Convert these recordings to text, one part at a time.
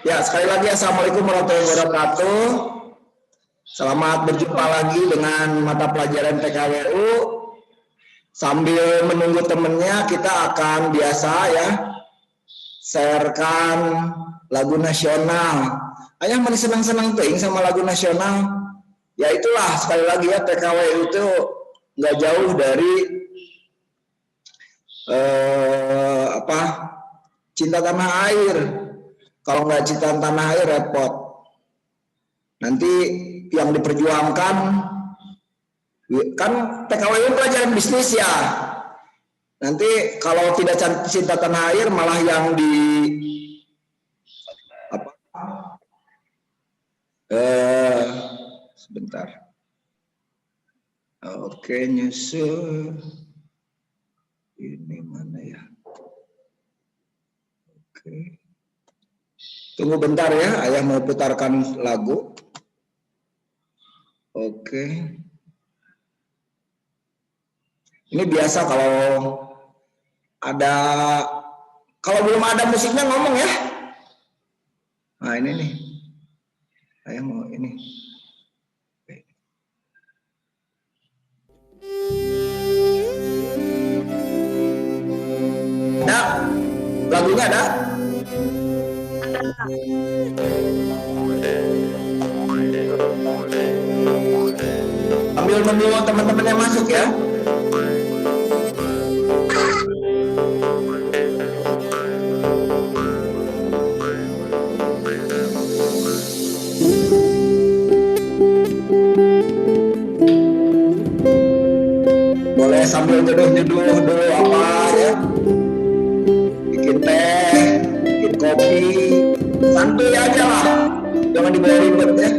Ya, sekali lagi Assalamualaikum warahmatullahi wabarakatuh. Selamat berjumpa lagi dengan mata pelajaran PKWU. Sambil menunggu temennya, kita akan biasa ya sharekan lagu nasional. Ayah masih senang-senang tuh sama lagu nasional. Ya itulah sekali lagi ya, PKWU itu nggak jauh dari cinta tanah air. Kalau nggak cinta tanah air repot. Nanti yang diperjuangkan kan PKWU pelajaran bisnis ya. Nanti kalau tidak cinta tanah air malah yang di sebentar. Oke, nyusul. Ini mana ya? Oke. Tunggu bentar ya, ayah mau putarkan lagu. Oke. Ini biasa kalau belum ada musiknya ngomong ya. Nah ini nih, ayah mau ini. Ada lagunya ada? Ambil menu teman-temannya masuk ya. Boleh sambil nyeduh-nyeduh dulu apa ya. Bikin teh, bikin kopi, santuy aja lah. Jangan dibawa ribet ya.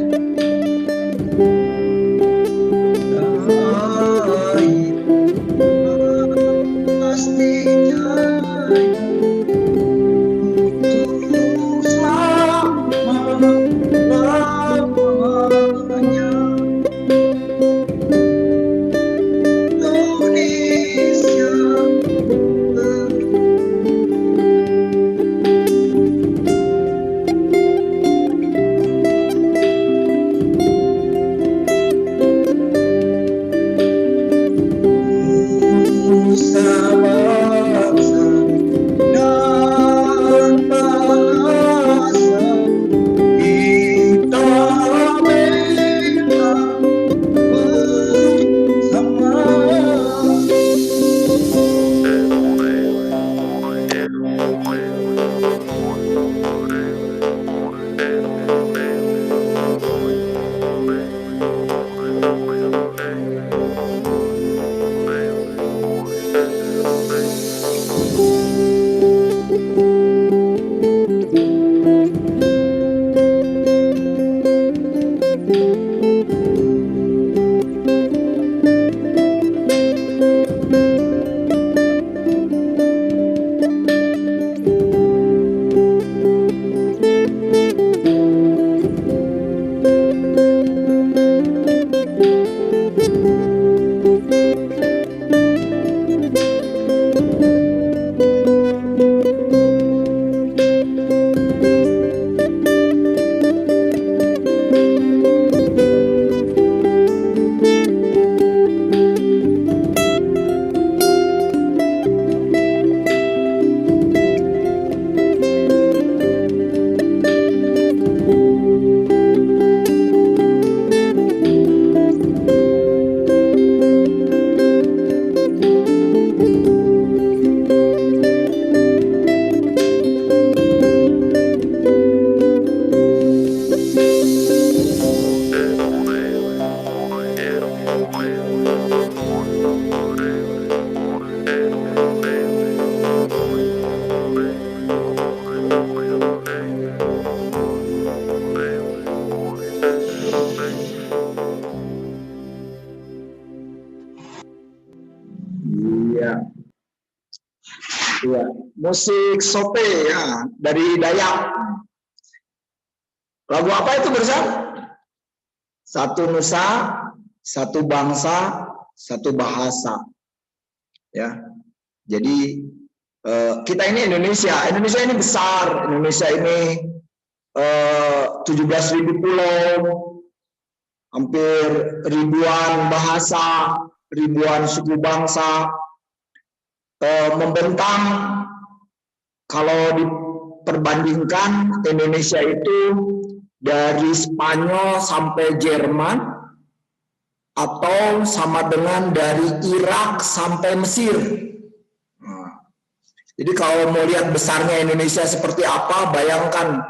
Ya, musik sope ya dari Dayak. Lagu apa itu Bersam? Satu nusa, satu bangsa, satu bahasa. Ya. Jadi kita ini Indonesia ini besar, Indonesia ini 17.000 pulau, hampir ribuan bahasa, ribuan suku bangsa, membentang. Kalau diperbandingkan, Indonesia itu dari Spanyol sampai Jerman, atau sama dengan dari Irak sampai Mesir. Jadi kalau mau lihat besarnya Indonesia seperti apa, bayangkan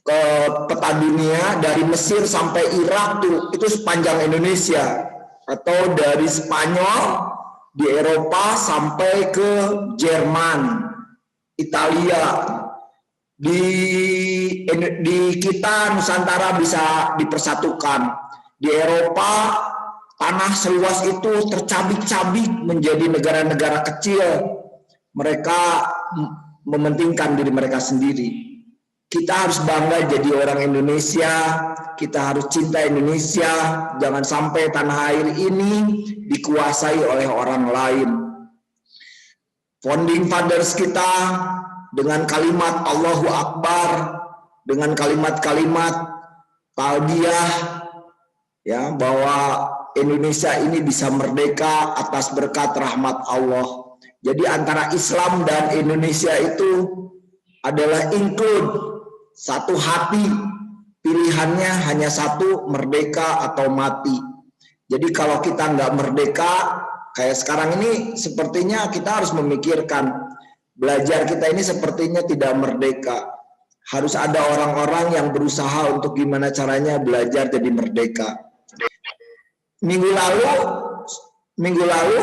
ke peta dunia dari Mesir sampai Irak itu sepanjang Indonesia, atau dari Spanyol di Eropa sampai ke Jerman, Italia. Di kita Nusantara bisa dipersatukan. Di Eropa tanah seluas itu tercabik-cabik menjadi negara-negara kecil. Mereka mementingkan diri mereka sendiri. Kita harus bangga jadi orang Indonesia, kita harus cinta Indonesia, jangan sampai tanah air ini dikuasai oleh orang lain. Founding fathers kita dengan kalimat Allahu Akbar, dengan kalimat-kalimat talbiyah, ya, bahwa Indonesia ini bisa merdeka atas berkat rahmat Allah. Jadi antara Islam dan Indonesia itu adalah include, satu hati, pilihannya hanya satu, merdeka atau mati. Jadi kalau kita nggak merdeka, kayak sekarang ini sepertinya kita harus memikirkan, belajar kita ini sepertinya tidak merdeka. Harus ada orang-orang yang berusaha untuk gimana caranya belajar jadi merdeka. Minggu lalu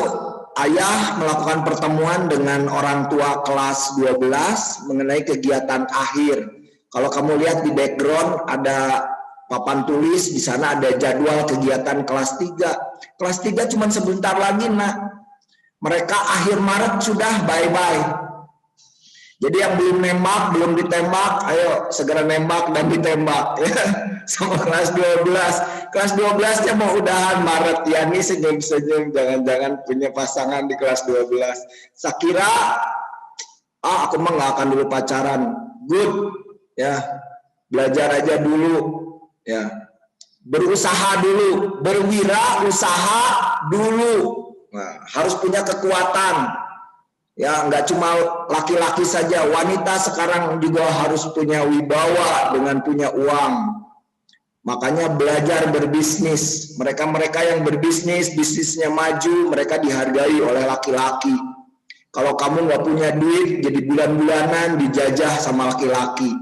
ayah melakukan pertemuan dengan orang tua kelas 12 mengenai kegiatan akhir. Kalau kamu lihat di background ada papan tulis, di sana ada jadwal kegiatan kelas 3. Kelas 3 cuma sebentar lagi, Nak. Mereka akhir Maret sudah bye-bye. Jadi yang belum nembak, belum ditembak, ayo segera nembak dan ditembak. Ya. Sama kelas 12. Kelas 12-nya mau udahan Maret, ya ini senyum-senyum, jangan-jangan punya pasangan di kelas 12. Saya kira, aku mah nggak akan dulu pacaran. Good, ya, belajar aja dulu, ya, berusaha dulu, berwirausaha dulu. Nah, harus punya kekuatan. Ya, nggak cuma laki-laki saja, wanita sekarang juga harus punya wibawa dengan punya uang. Makanya belajar berbisnis. Mereka-mereka yang berbisnis, bisnisnya maju, mereka dihargai oleh laki-laki. Kalau kamu nggak punya duit, jadi bulan-bulanan dijajah sama laki-laki.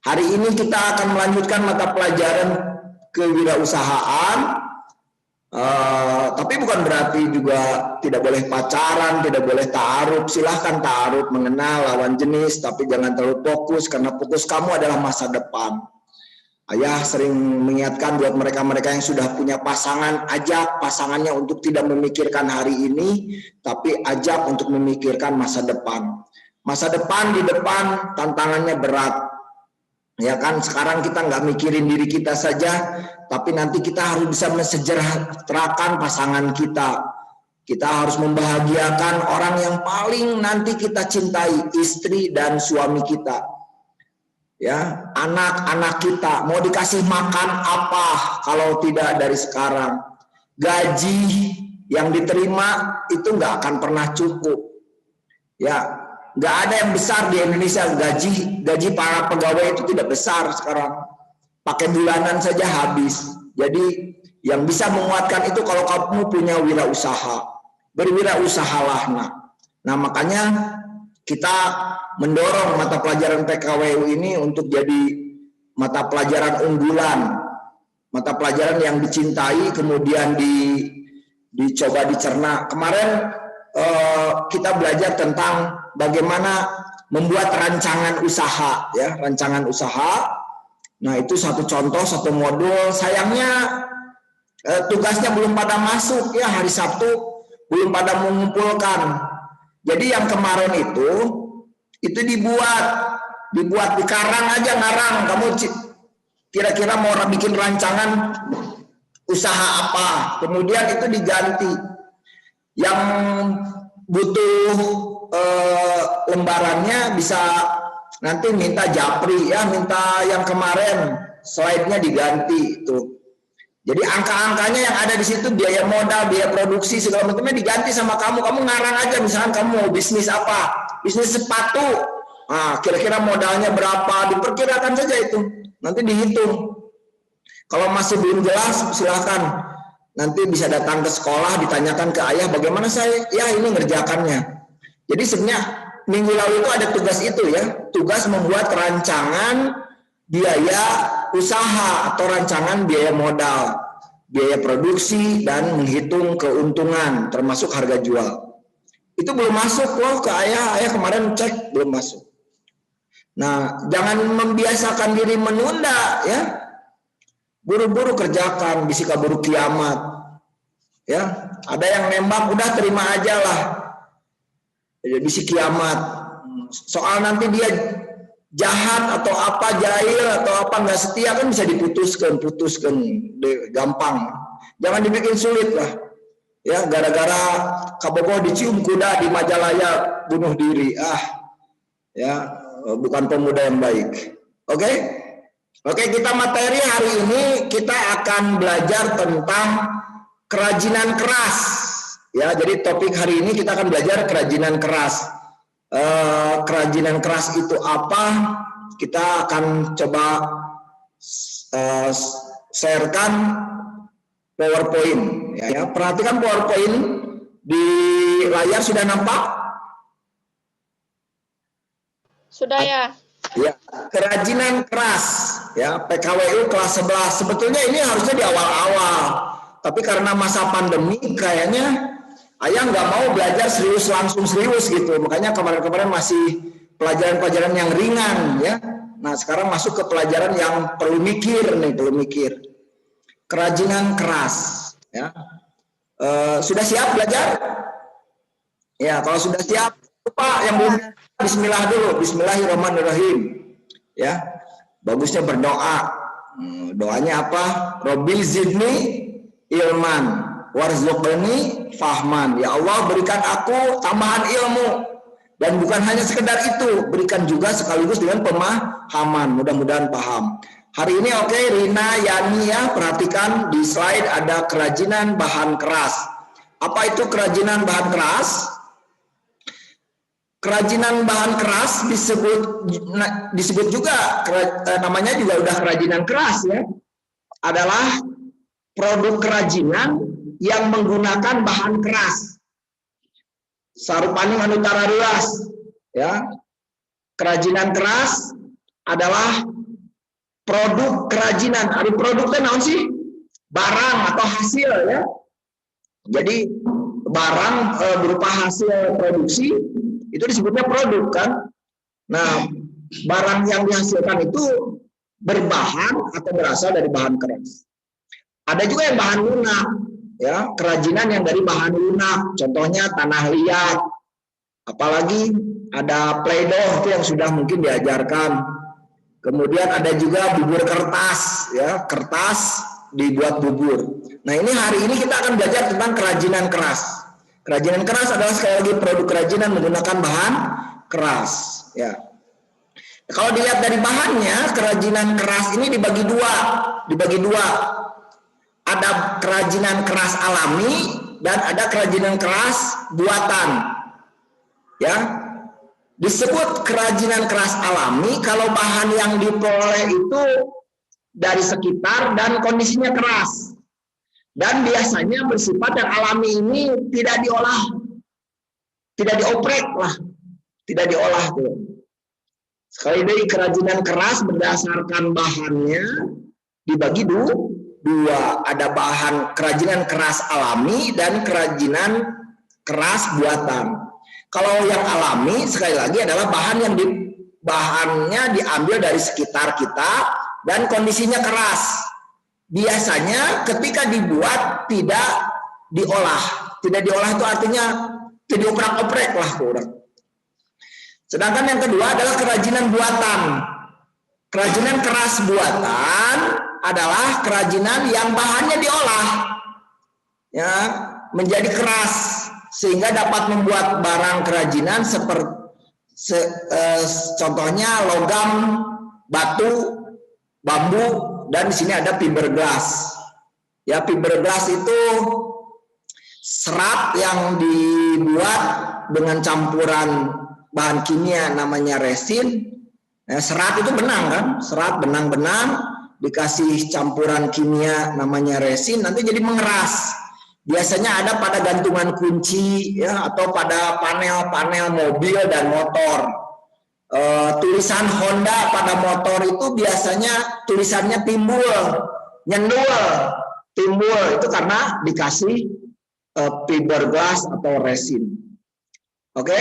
Hari ini kita akan melanjutkan mata pelajaran kewirausahaan. Tapi bukan berarti juga tidak boleh pacaran, tidak boleh ta'aruf. Silahkan ta'aruf, mengenal lawan jenis, tapi jangan terlalu fokus, karena fokus kamu adalah masa depan. Ayah sering mengingatkan buat mereka-mereka yang sudah punya pasangan, ajak pasangannya untuk tidak memikirkan hari ini, tapi ajak untuk memikirkan masa depan. Masa depan di depan tantangannya berat. Ya kan, sekarang kita nggak mikirin diri kita saja, tapi nanti kita harus bisa mensejahterakan pasangan kita. Kita harus membahagiakan orang yang paling nanti kita cintai, istri dan suami kita. Ya, anak-anak kita mau dikasih makan apa kalau tidak dari sekarang? Gaji yang diterima itu nggak akan pernah cukup. Ya, nggak ada yang besar di Indonesia. Gaji para pegawai itu tidak besar sekarang. Pakai bulanan saja habis. Jadi yang bisa menguatkan itu kalau kamu punya wirausaha. Berwirausahalah, Nak. Nah, makanya kita mendorong mata pelajaran PKWU ini untuk jadi mata pelajaran unggulan. Mata pelajaran yang dicintai, kemudian dicoba dicerna. Kemarin kita belajar tentang bagaimana membuat rancangan usaha, ya, rancangan usaha. Nah, itu satu contoh, satu modul. Sayangnya tugasnya belum pada masuk, ya, hari Sabtu belum pada mengumpulkan. Jadi yang kemarin itu dibuat di karang aja, ngarang. Kamu kira-kira mau bikin rancangan usaha apa? Kemudian itu diganti. Yang butuh lembarannya bisa nanti minta japri ya, minta yang kemarin slide-nya diganti itu. Jadi angka-angkanya yang ada di situ, biaya modal, biaya produksi segala macamnya diganti sama kamu. Kamu ngarang aja, misalkan kamu mau bisnis apa, bisnis sepatu. Nah, kira-kira modalnya berapa, diperkirakan saja itu. Nanti dihitung. Kalau masih belum jelas, silakan. Nanti bisa datang ke sekolah, ditanyakan ke ayah, bagaimana saya, ya ini ngerjakannya. Jadi sebenarnya minggu lalu itu ada tugas itu ya, tugas membuat rancangan biaya usaha atau rancangan biaya modal, biaya produksi, dan menghitung keuntungan termasuk harga jual. Itu belum masuk loh ke ayah kemarin cek belum masuk. Nah, jangan membiasakan diri menunda ya. Buru-buru kerjakan, bisa kabur kiamat. Ya, ada yang nembak udah terima aja lah. Bisa kiamat. Soal nanti dia jahat atau apa, jahil atau apa nggak setia kan bisa putuskan gampang. Jangan dibikin sulit lah. Ya, gara-gara kabogoh dicium kuda di Majalaya bunuh diri. Ya, bukan pemuda yang baik. Oke? Oke, kita materi hari ini kita akan belajar tentang kerajinan keras. Ya, jadi topik hari ini kita akan belajar kerajinan keras. Kerajinan keras itu apa? Kita akan coba sharekan PowerPoint. Ya, perhatikan PowerPoint di layar sudah nampak? Sudah ya. Ya, kerajinan keras. Ya, PKWU kelas 11. Sebetulnya ini harusnya di awal-awal. Tapi karena masa pandemi kayaknya ayah nggak mau belajar langsung serius gitu. Makanya kemarin-kemarin masih pelajaran-pelajaran yang ringan ya. Nah, sekarang masuk ke pelajaran yang perlu mikir nih, perlu mikir. Kerajinan keras ya. Sudah siap belajar? Ya, kalau sudah siap, lupa yang belum bismillah dulu, bismillahirrahmanirrahim. Ya. Bagusnya berdoa. Doanya apa? Robbil zidni ilman warzuqni fahman. Ya Allah, berikan aku tambahan ilmu, dan bukan hanya sekedar itu, berikan juga sekaligus dengan pemahaman. Mudah-mudahan paham. Hari ini oke, Rina, Yani ya, perhatikan di slide ada kerajinan bahan keras. Apa itu kerajinan bahan keras? Kerajinan bahan keras disebut juga namanya juga udah kerajinan keras ya. Adalah produk kerajinan yang menggunakan bahan keras. Sarupaning anu tarareus ya. Kerajinan keras adalah produk kerajinan. Ada produknya naon sih? Barang atau hasil ya. Jadi barang berupa hasil produksi itu disebutnya produk kan. Nah, barang yang dihasilkan itu berbahan atau berasal dari bahan keras. Ada juga yang bahan lunak ya, kerajinan yang dari bahan lunak, contohnya tanah liat. Apalagi ada play-doh itu yang sudah mungkin diajarkan. Kemudian ada juga bubur kertas ya, kertas dibuat bubur. Nah, ini hari ini kita akan belajar tentang kerajinan keras. Kerajinan keras adalah sekali lagi produk kerajinan menggunakan bahan keras. Ya. Kalau dilihat dari bahannya, kerajinan keras ini dibagi dua. Ada kerajinan keras alami dan ada kerajinan keras buatan. Ya, disebut kerajinan keras alami kalau bahan yang diperoleh itu dari sekitar dan kondisinya keras. Dan biasanya bersifat yang alami ini tidak diolah, tidak dioprek lah, tidak diolah tuh. Sekali lagi kerajinan keras berdasarkan bahannya dibagi dua. Ada bahan kerajinan keras alami dan kerajinan keras buatan. Kalau yang alami sekali lagi adalah bahannya diambil dari sekitar kita dan kondisinya keras. Biasanya ketika dibuat tidak diolah. Tidak diolah itu artinya tidak dioprak-oprek lah kurang. Sedangkan yang kedua adalah kerajinan buatan. Kerajinan keras buatan adalah kerajinan yang bahannya diolah ya menjadi keras. sehingga dapat membuat barang kerajinan seperti contohnya logam, batu, bambu, dan di sini ada fiberglass. Ya, fiberglass itu serat yang dibuat dengan campuran bahan kimia namanya resin. Serat itu benang kan, serat benang-benang dikasih campuran kimia namanya resin, nanti jadi mengeras. Biasanya ada pada gantungan kunci ya, atau pada panel-panel mobil dan motor. Tulisan Honda pada motor itu biasanya tulisannya timbul, nyendul, timbul itu karena dikasih fiberglass atau resin. Oke,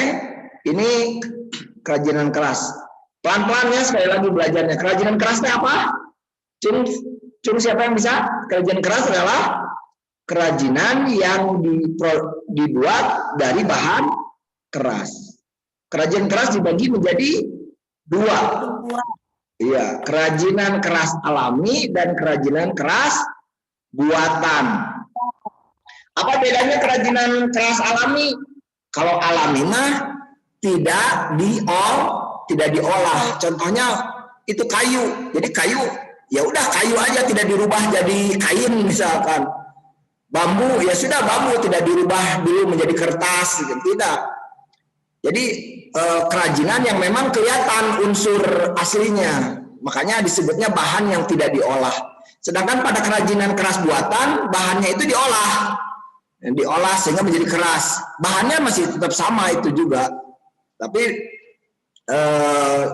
ini kerajinan keras. Pelan-pelan ya, sekali lagi belajarnya. Kerajinan keras itu apa? Cung siapa yang bisa? Kerajinan keras adalah kerajinan yang dibuat dari bahan keras. Kerajinan keras dibagi menjadi dua. Iya, kerajinan keras alami dan kerajinan keras buatan. Apa bedanya kerajinan keras alami? Kalau alami mah tidak diolah. Contohnya itu kayu. Jadi kayu, ya udah kayu aja, tidak dirubah jadi kain misalkan. Bambu, ya sudah bambu, tidak dirubah dulu menjadi kertas, gitu. Tidak. Jadi kerajinan yang memang kelihatan unsur aslinya, makanya disebutnya bahan yang tidak diolah. Sedangkan pada kerajinan keras buatan, bahannya itu diolah sehingga menjadi keras. Bahannya masih tetap sama itu juga, tapi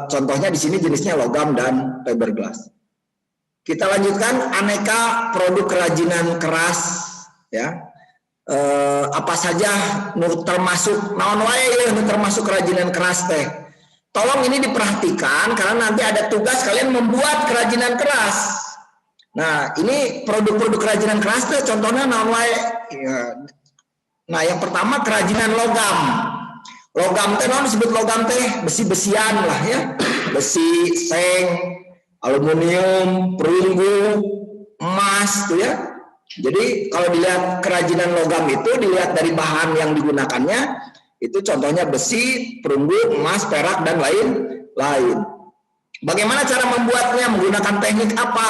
contohnya di sini jenisnya logam dan fiberglass. Kita lanjutkan aneka produk kerajinan keras. Ya, apa saja termasuk naon wae termasuk kerajinan keras teh. Tolong ini diperhatikan karena nanti ada tugas kalian membuat kerajinan keras. Nah, ini produk-produk kerajinan keras teh contohnya naon wae. Ya. Nah, yang pertama kerajinan logam. Logam teh naon disebut logam teh? Besi-besian lah ya. Besi, seng, aluminium, perunggu, emas tuh ya. Jadi kalau dilihat kerajinan logam itu dilihat dari bahan yang digunakannya, itu contohnya besi, perunggu, emas, perak, dan lain-lain. Bagaimana cara membuatnya? Menggunakan teknik apa?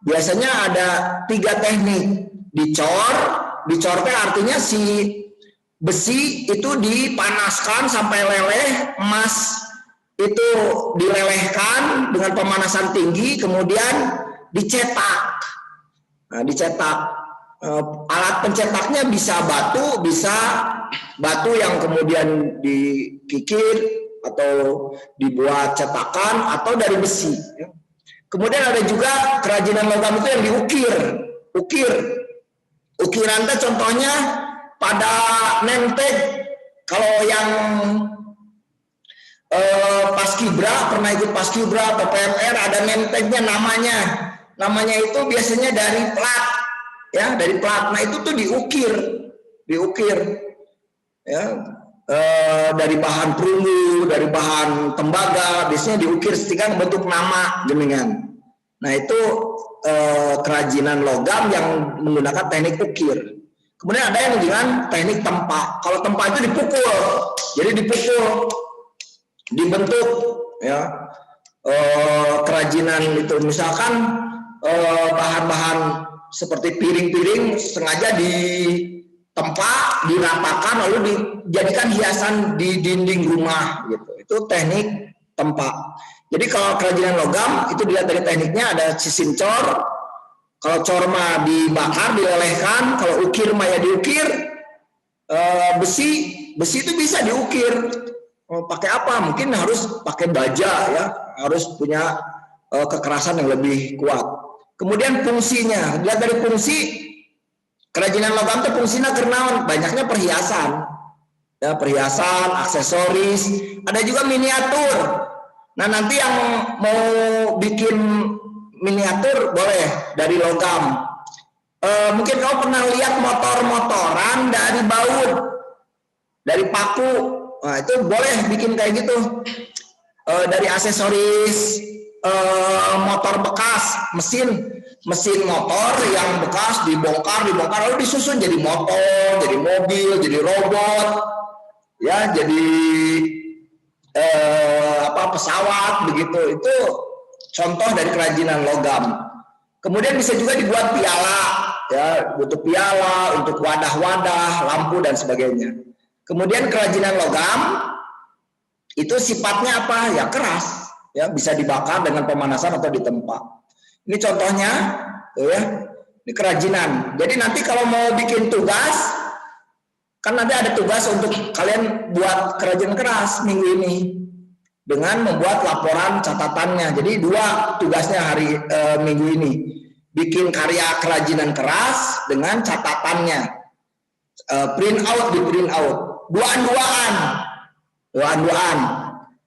Biasanya ada 3 teknik. Dicor teh artinya si besi itu dipanaskan sampai leleh, emas itu dilelehkan dengan pemanasan tinggi, kemudian dicetak. Nah, dicetak, alat pencetaknya bisa batu yang kemudian dikikir atau dibuat cetakan atau dari besi. Kemudian ada juga kerajinan logam itu yang diukir. Ukiran itu contohnya pada nenteg. Kalau yang Paskibra, pernah ikut Paskibra atau PMR, ada nentegnya namanya itu biasanya dari plat, ya, dari plat. Nah itu tuh diukir, ya, dari bahan perunggu, dari bahan tembaga, biasanya diukir sehingga bentuk nama demikian. Nah itu kerajinan logam yang menggunakan teknik ukir. Kemudian ada yang dengan teknik tempa. Kalau tempa itu dipukul, jadi dibentuk, ya, kerajinan itu misalkan bahan-bahan seperti piring-piring sengaja ditempa, diratakan lalu dijadikan hiasan di dinding rumah gitu. Itu teknik tempa. Jadi kalau kerajinan logam itu dilihat dari tekniknya, ada sisin cor. Kalau cor mah dibakar, dilelehkan. Kalau ukir mah ya diukir. Besi itu bisa diukir. Pakai apa? Mungkin harus pakai baja ya, harus punya kekerasan yang lebih kuat. Kemudian fungsinya, dilihat dari fungsi kerajinan logam itu fungsinya karena banyaknya perhiasan, ya, perhiasan, aksesoris, ada juga miniatur. Nah nanti yang mau bikin miniatur boleh dari logam. Mungkin kau pernah lihat motor-motoran dari baut, dari paku. Nah itu boleh bikin kayak gitu. Dari aksesoris motor bekas, mesin motor yang bekas dibongkar lalu disusun jadi motor, jadi mobil, jadi robot, ya, jadi pesawat begitu. Itu contoh dari kerajinan logam. Kemudian bisa juga dibuat piala, ya, butuh piala untuk wadah-wadah, lampu dan sebagainya. Kemudian kerajinan logam itu sifatnya apa? Ya keras, ya, bisa dibakar dengan pemanasan atau ditempa. Ini contohnya, tuh ya, ini kerajinan. Jadi nanti kalau mau bikin tugas, kan nanti ada tugas untuk kalian buat kerajinan keras minggu ini dengan membuat laporan catatannya. Jadi 2 tugasnya minggu ini, bikin karya kerajinan keras dengan catatannya, print out, duaan.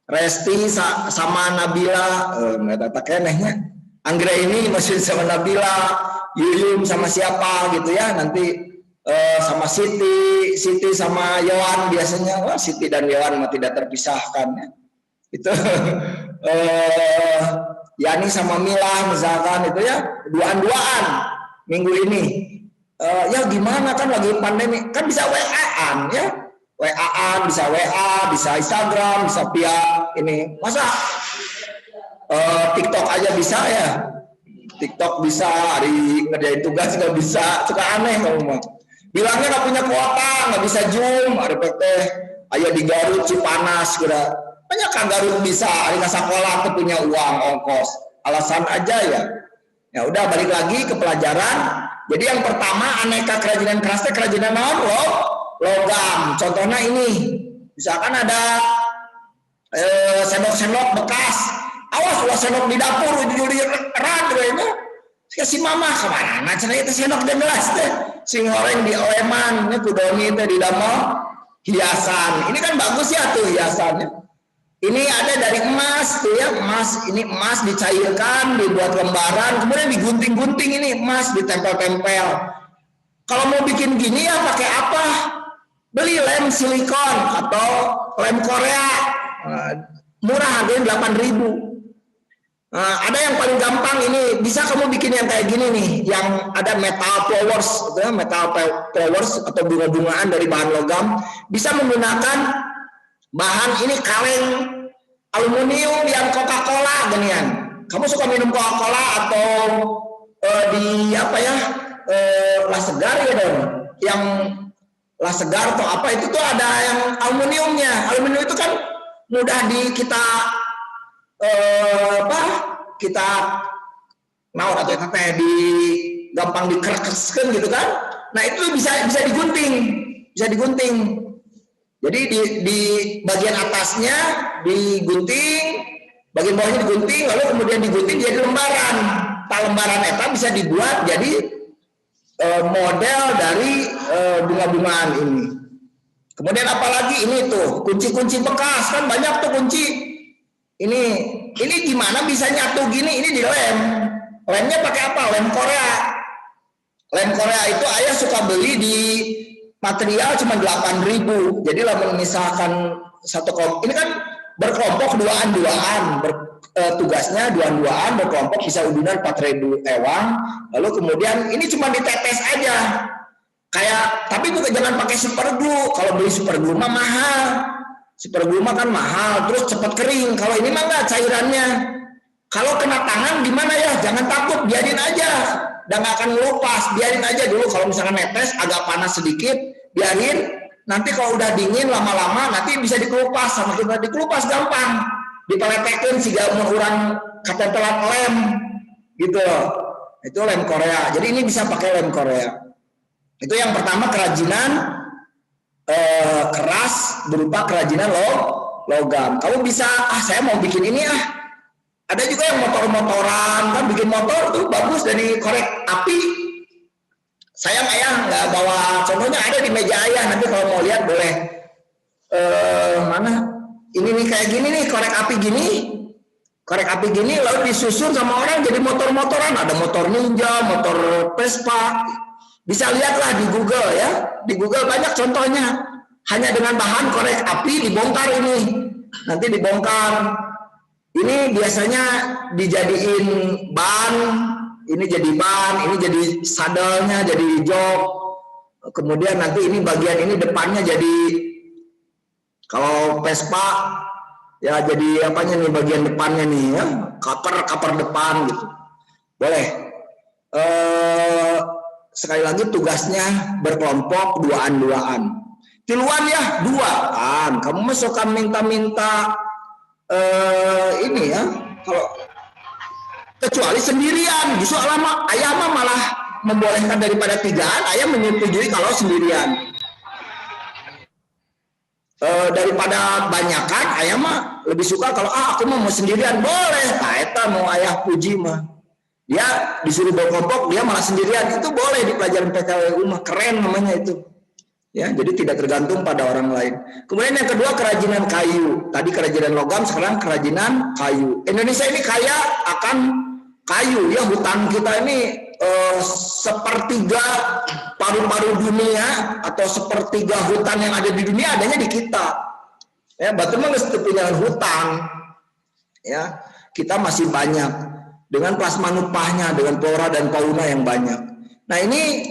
Resti sama Nabila, nggak tak kenehnya. Anggra ini masih sama Nabila, Yuyum sama siapa gitu ya, nanti sama Siti sama Yohan biasanya. Wah, Siti dan Yohan tidak terpisahkan ya. Itu Yani sama Mila misalkan itu ya, duaan minggu ini. Ya gimana, kan lagi pandemi, kan bisa WA-an ya. WA-an, bisa WA, bisa Instagram, bisa via ini. Masa TikTok aja bisa ya? TikTok bisa, hari ngerjain tugas nggak bisa, suka aneh kamu mah. Bilangnya nggak punya kuota, nggak bisa Zoom, ada PT, ayo di Garut Cipanas, kira banyak kan Garut bisa, hari sekolah tuh punya uang ongkos, alasan aja ya. Ya udah, balik lagi ke pelajaran. Jadi yang pertama, aneka kerajinan kerasnya kerajinan logam. Contohnya ini, misalkan ada sendok-sendok bekas. Awas kalau sendok di dapur di rad itu. Si mama kemana? Nah, cerita itu sendok di gelas teh. Sing goreng di oleman, ini kudoni teh di damel hiasan. Ini kan bagus ya tuh hiasannya. Ini ada dari emas tuh ya, emas. Ini emas dicairkan, dibuat lembaran, kemudian digunting-gunting, ini emas ditempel-tempel. Kalau mau bikin gini ya pakai apa? Beli lem silikon atau lem Korea, murah, harganya 8.000. Ada yang paling gampang, ini bisa kamu bikin yang kayak gini nih, yang ada metal flowers, metal flowers atau bunga-bungaan dari bahan logam. Bisa menggunakan bahan ini kaleng aluminium yang Coca-Cola ginian. Kamu suka minum Coca-Cola atau di apa ya, Las Segar ya dong, yang Las Segar atau apa itu tuh ada yang aluminiumnya. Aluminium itu kan mudah kita naon atau teh di gampang dikerekeskeun gitu kan. Nah, itu bisa digunting. Jadi di bagian atasnya digunting, bagian bawahnya digunting, lalu kemudian digunting jadi lembaran. Lembaran eta bisa dibuat jadi model dari bunga-bungaan ini. Kemudian apalagi ini tuh kunci-kunci bekas, kan banyak tuh kunci. Ini gimana bisa nyatu gini? Ini di lem. Lemnya pakai apa? Lem Korea. Lem Korea itu ayah suka beli di material cuma 8.000. Jadi lah misalkan satu kelompok, ini kan berkelompok duaan, tugasnya duaan berkelompok bisa udunan 4.000 ewang. Lalu kemudian ini cuma ditetes aja. Kayak, tapi juga jangan pakai super glue. Kalau beli super glue mah mahal. Super glue mah kan mahal, terus cepat kering. Kalau ini mah enggak cairannya. Kalau kena tangan gimana ya? Jangan takut, biarin aja. Dan nggak akan ngelupas, biarin aja dulu. Kalau misalkan netes agak panas sedikit, biarin. Nanti kalau udah dingin lama-lama nanti bisa dikelupas. Sama kita dikelupas gampang. Dipeletekin sehingga orang ketempelan lem gitu loh. Itu lem Korea. Jadi ini bisa pakai lem Korea. Itu yang pertama, kerajinan keras berupa kerajinan logam. Kamu bisa, saya mau bikin ini Ada juga yang motor-motoran, kan bikin motor tuh bagus dari korek api. Sayang ayah nggak bawa, contohnya ada di meja ayah, nanti kalau mau lihat boleh. Mana? Ini nih kayak gini nih, korek api gini, lalu disusun sama orang jadi motor-motoran. Ada motor Ninja, motor Vespa. Bisa lihatlah di Google ya. Di Google banyak contohnya. Hanya dengan bahan korek api dibongkar ini. Nanti dibongkar. Ini biasanya dijadiin ban, ini jadi ban, ini jadi sadelnya, jadi jok. Kemudian nanti ini bagian ini depannya jadi, kalau Vespa ya jadi apanya nih bagian depannya nih ya, cover depan gitu. Boleh. Sekali lagi tugasnya berkelompok duaan. Tiluan ya duaan. Kamu masuk minta-minta ini ya, kalau kecuali sendirian, justru ayah malah membolehkan daripada tigaan, ayah menyetujui kalau sendirian. Daripada banyakan, ayah mah lebih suka kalau aku mau sendirian, boleh. Eta mau ayah puji mah, dia disuruh berkelompok, dia malah sendirian, itu boleh di pelajaran PKWU mah, keren namanya itu. Ya, jadi tidak tergantung pada orang lain. Kemudian yang kedua, kerajinan kayu. Tadi kerajinan logam, sekarang kerajinan kayu. Indonesia ini kaya akan kayu ya, hutan kita ini sepertiga paru-paru dunia atau sepertiga hutan yang ada di dunia adanya di kita. Ya, Batu mah geus teu punya hutan. Ya, kita masih banyak dengan plasma nupahnya, dengan flora dan fauna yang banyak. Nah, ini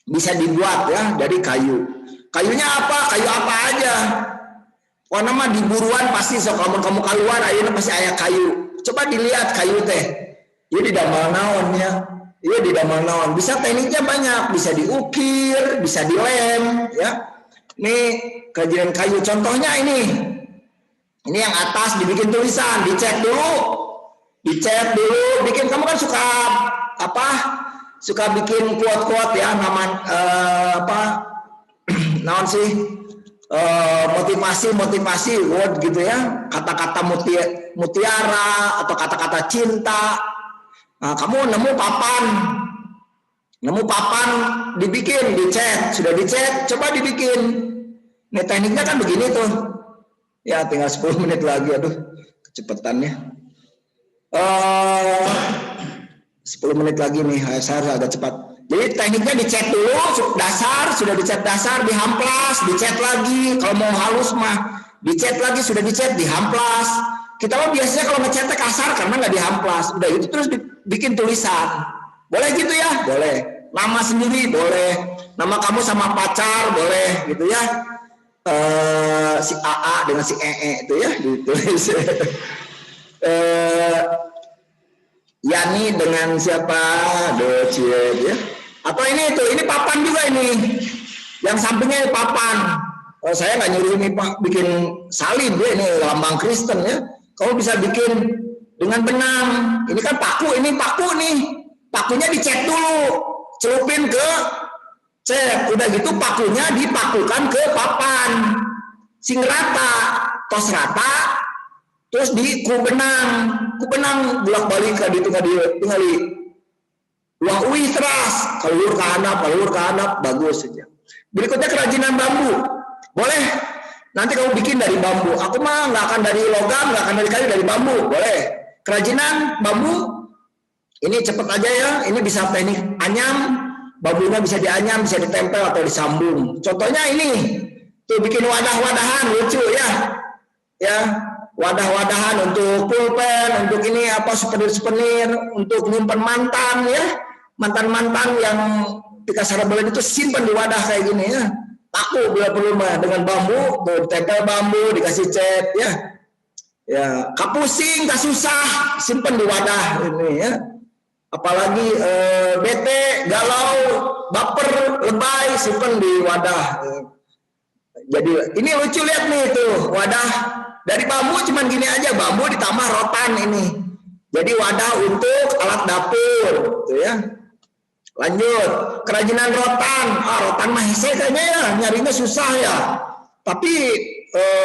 bisa dibuat ya dari kayu. Kayunya apa? Kayu apa aja. Warna mah di buruan pasti sok kamu keluar ayeuna pasti aya kayu. Coba dilihat kayu teh. Ieu di damel naon ya? Ieu di damel naon? Bisa tekniknya banyak, bisa diukir, bisa dilem ya. Ini kerajinan kayu, contohnya ini. Ini yang atas dibikin tulisan, dicat dulu. Bikin, kamu kan suka suka bikin quote-quote ya, naon sih, motivasi word gitu ya, kata-kata mutiara atau kata-kata cinta. Nah, kamu nemu papan dibikin, dicat, sudah dicat, coba dibikin. Nih tekniknya kan begini tuh. Ya tinggal 10 menit lagi, aduh kecepatannya. 10 menit lagi nih, saya agak cepat. Jadi tekniknya dicat dulu, sudah dicat dasar, dihamplas, dicat lagi. Kalau mau halus mah, dicat lagi, sudah dicat, dihamplas. Kita mah biasanya kalau ngecatnya kasar karena nggak dihamplas. Udah itu terus bikin tulisan. Boleh gitu ya? Boleh. Nama sendiri boleh. Nama kamu sama pacar boleh gitu ya. Si AA dengan si EE itu ya ditulis. Yani dengan siapa? Docie ya. Atau ini papan juga ini. Yang sampingnya ini papan. Saya nggak nyuruh ini Pak bikin salib ya, ini lambang Kristen ya. Kamu bisa bikin dengan benang. Ini kan paku nih. Pakunya dicat dulu. Celupin ke cat. Udah gitu pakunya dipakukan ke papan. Sing rata, tos rata. Terus di kubenang bolak-balik ke ditu tingali. Uang uih teras, kalur ke handap, bagus saja. Berikutnya kerajinan bambu. Boleh. Nanti kamu bikin dari bambu. Aku mah nggak akan dari logam, nggak akan dari kayu, dari bambu. Boleh. Kerajinan bambu ini cepet aja ya. Ini bisa teknik anyam. Bambunya bisa dianyam, bisa ditempel atau disambung. Contohnya ini. Tuh bikin wadah-wadahan lucu ya. Ya. Wadah-wadahan untuk pulpen, untuk ini souvenir, untuk nyimpan mantan ya, mantan yang dikasih belen itu simpan di wadah kayak gini ya. Paku bila perlu mah dengan bambu, tempel bambu dikasih cat ya. Ya, kapusing, kasusah, simpan di wadah ini ya. Apalagi bete, galau, baper, lebay, simpan di wadah. Jadi ini lucu lihat nih tuh wadah. Dari bambu cuman gini aja, bambu ditambah rotan ini. Jadi wadah untuk alat dapur, gitu ya. Lanjut, kerajinan rotan. Rotan mah hese kayaknya ya, nyarinya susah ya. Tapi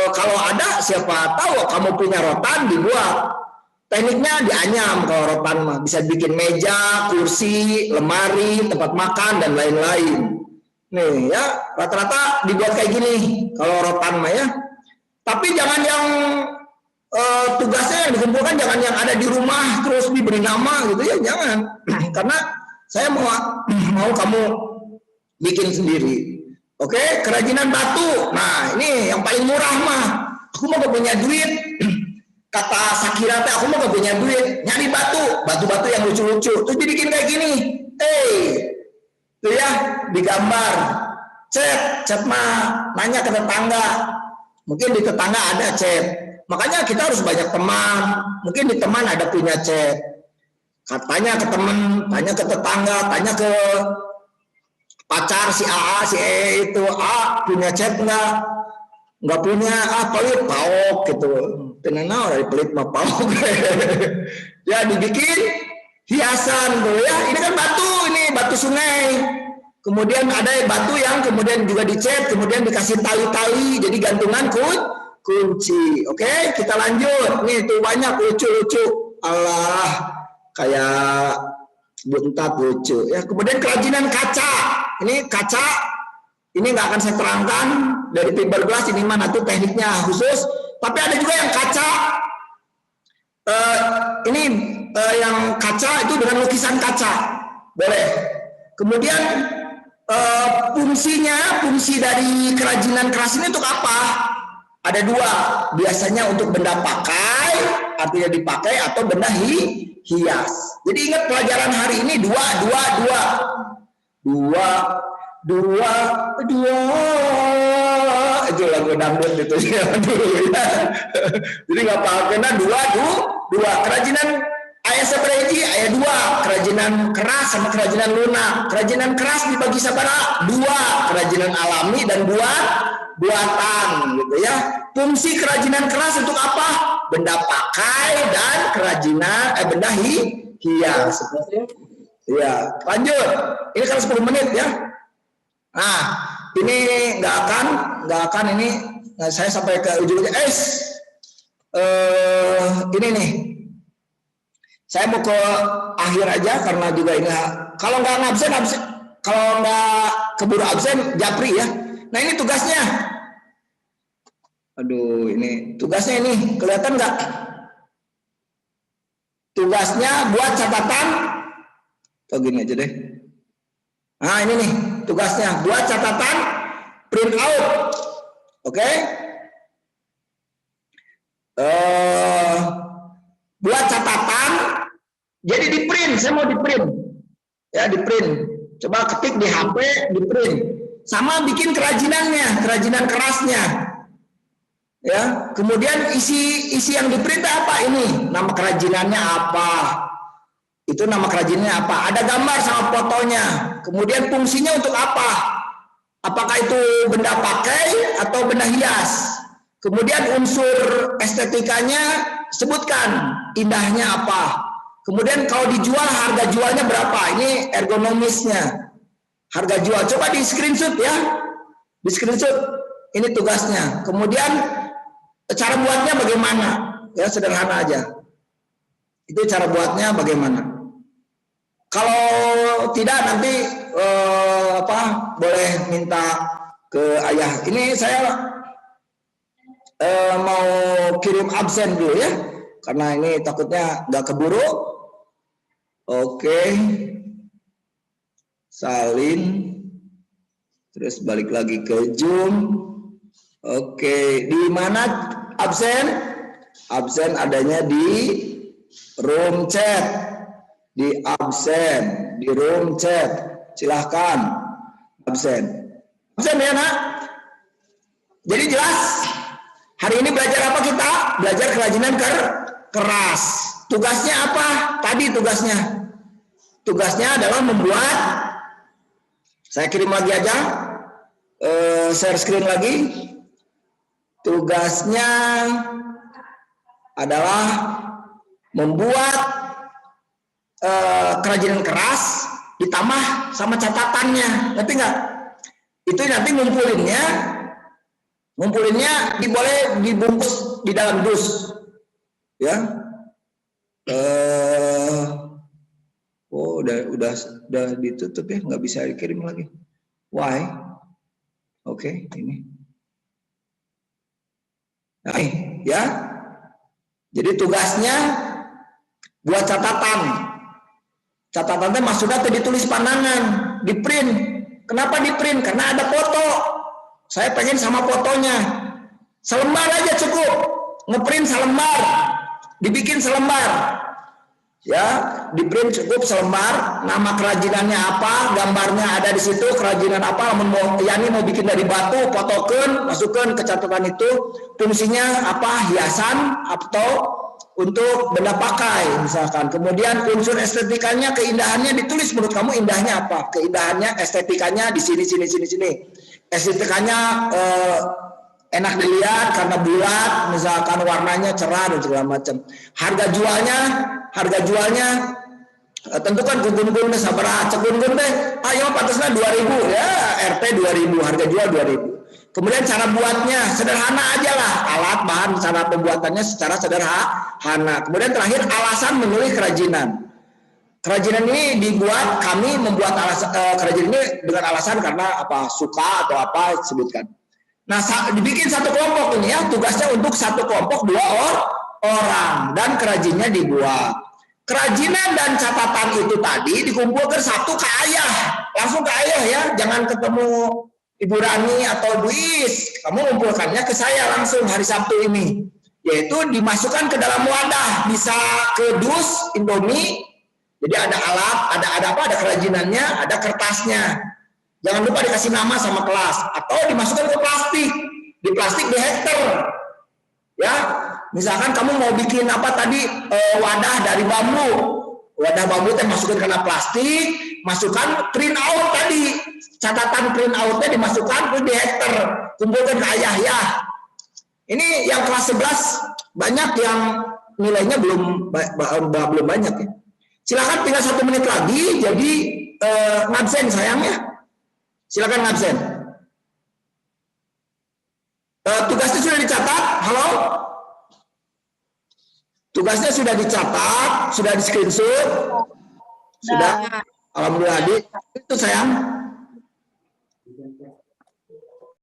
kalau ada, siapa tahu kamu punya rotan dibuat. Tekniknya dianyam kalau rotan mah. Bisa bikin meja, kursi, lemari, tempat makan dan lain-lain. Nih ya, rata-rata dibuat kayak gini kalau rotan mah ya. Tapi jangan yang tugasnya yang dikumpulkan, jangan yang ada di rumah terus diberi nama gitu ya, jangan. Karena saya mau kamu bikin sendiri. Oke, kerajinan batu. Nah, ini yang paling murah mah. aku mau gak punya duit. Kata Shakira teh, aku mau gak punya duit, nyari batu-batu yang lucu-lucu, terus dibikin kayak gini, tuh ya, digambar, chat mah nanya ke tetangga, mungkin di tetangga ada chat, makanya kita harus banyak teman, mungkin di teman ada punya chat, tanya ke teman, tanya ke tetangga, tanya ke pacar si A, si E itu, A punya chat nggak punya, pelit paok gitu, tenang dari pelit mah paok. Ya dibikin hiasan tuh ya, ini kan batu sungai, kemudian ada batu yang kemudian juga dicat, kemudian dikasih tali-tali jadi gantungan kunci. Oke, kita lanjut, nih tuh banyak lucu-lucu, Allah kayak buntat lucu ya. Kemudian kerajinan kaca, ini kaca ini nggak akan saya terangkan dari fiberglass, ini mana tuh tekniknya khusus. Tapi ada juga yang kaca, yang kaca itu dengan lukisan kaca, boleh. Kemudian fungsi dari kerajinan keras ini untuk apa? Ada dua, biasanya untuk benda pakai, artinya dipakai, atau benda hias. Jadi ingat pelajaran hari ini dua. Itu lagu dangdut itu ya. Jadi nggak apa-apa, karena dua kerajinan ayah sepreji, ayah dua, kerajinan keras sama kerajinan lunak. Kerajinan keras dibagi sabara dua, kerajinan alami dan buatan gitu ya. Fungsi kerajinan keras untuk apa? Benda pakai dan kerajinan benda hias. Ya, lanjut. Ini kan 10 menit ya. Nah, ini nggak akan ini saya sampai ke ujungnya. Ini nih, saya mau ke akhir aja karena juga ini kalau nggak absen, kalau nggak keburu absen japri ya. Nah ini tugasnya. Aduh, ini tugasnya ini kelihatan nggak? Tugasnya buat catatan. Oh gini aja deh. Nah ini nih tugasnya, buat catatan, print out, oke? Buat catatan, jadi di print, saya mau di print, ya di print. Coba ketik di HP, di print. Sama bikin kerajinannya, kerajinan kerasnya, ya. Kemudian isi yang di print apa ini? Nama kerajinannya apa? Itu nama kerajinannya apa? Ada gambar sama fotonya. Kemudian fungsinya untuk apa? Apakah itu benda pakai atau benda hias? Kemudian unsur estetikanya sebutkan, indahnya apa? Kemudian kalau dijual harga jualnya berapa? Ini ergonomisnya. Harga jual. Coba di screenshot ya. Di screenshot. Ini tugasnya. Kemudian cara buatnya bagaimana? Ya sederhana aja. Itu cara buatnya bagaimana? Kalau tidak nanti boleh minta ke ayah. Ini saya mau kirim absen dulu ya, karena ini takutnya nggak keburu. Oke, salin, terus balik lagi ke Zoom. Oke, di mana absen? Absen adanya di room chat. Di absen, di room chat, silahkan absen ya nak. Jadi jelas hari ini belajar apa kita? Belajar kerajinan keras. Tugasnya apa? Tadi tugasnya adalah membuat, saya kirim lagi aja, share screen lagi. Tugasnya adalah membuat kerajinan keras ditambah sama catatannya, ngerti nggak? Itu nanti ngumpulinnya boleh dibungkus di dalam dus, ya. Udah ditutup ya, nggak bisa dikirim lagi. Why? Oke, ini. Nah, ya. Jadi tugasnya buat catatan. Catatannya maksudnya ditulis pandangan, di print. Kenapa di print? Karena ada foto. Saya pengen sama fotonya. Selembar aja cukup. Ngeprint selembar. Dibikin selembar. Ya, diprint cukup selembar, nama kerajinannya apa, gambarnya ada di situ, kerajinan apa, Yani mau bikin dari batu, fotokan, masukkan ke catatan itu, fungsinya apa, hiasan atau untuk benda pakai misalkan. Kemudian unsur estetikanya, keindahannya ditulis, menurut kamu indahnya apa? Keindahannya, estetikanya di sini. Estetikanya enak dilihat karena bulat, misalkan warnanya cerah dan segala macam. Harga jualnya tentukan gun-gun deh sabaraha, gun-gun deh, ayo pantasnya 2.000 ya, RT 2.000, harga jual 2.000. Kemudian cara buatnya sederhana aja lah, alat bahan cara pembuatannya secara sederhana. Kemudian terakhir alasan memilih kerajinan. Kerajinan ini dibuat, kami membuat kerajinan ini dengan alasan karena apa, suka atau apa sebutkan. Nah, dibikin satu kelompok ini ya, tugasnya untuk satu kelompok 2 orang dan kerajinnya dibuat. Kerajinan dan catatan itu tadi dikumpulkan satu ke ayah, langsung ke ayah ya, jangan ketemu Ibu Rani atau Bu Is, kamu kumpulkannya ke saya langsung hari Sabtu ini, yaitu dimasukkan ke dalam wadah, bisa ke dus Indomie, jadi ada alat, ada kerajinannya, ada kertasnya, jangan lupa dikasih nama sama kelas, atau dimasukkan ke plastik, di plastik di hektar, ya. Misalkan kamu mau bikin apa tadi, wadah dari bambu, wadah bambu teh masukin karena plastik, masukkan print out tadi, catatan print outnya dimasukkan ke di hektar, kumpulkan ke ayah ya. Ini yang kelas 11 banyak yang nilainya belum banyak ya. Silakan tinggal 1 menit lagi, jadi ngabsen sayangnya. Silakan ngabsen. Tugasnya sudah dicatat, halo? Tugasnya sudah dicatat, sudah di screenshot, sudah. Alhamdulillah, itu sayang.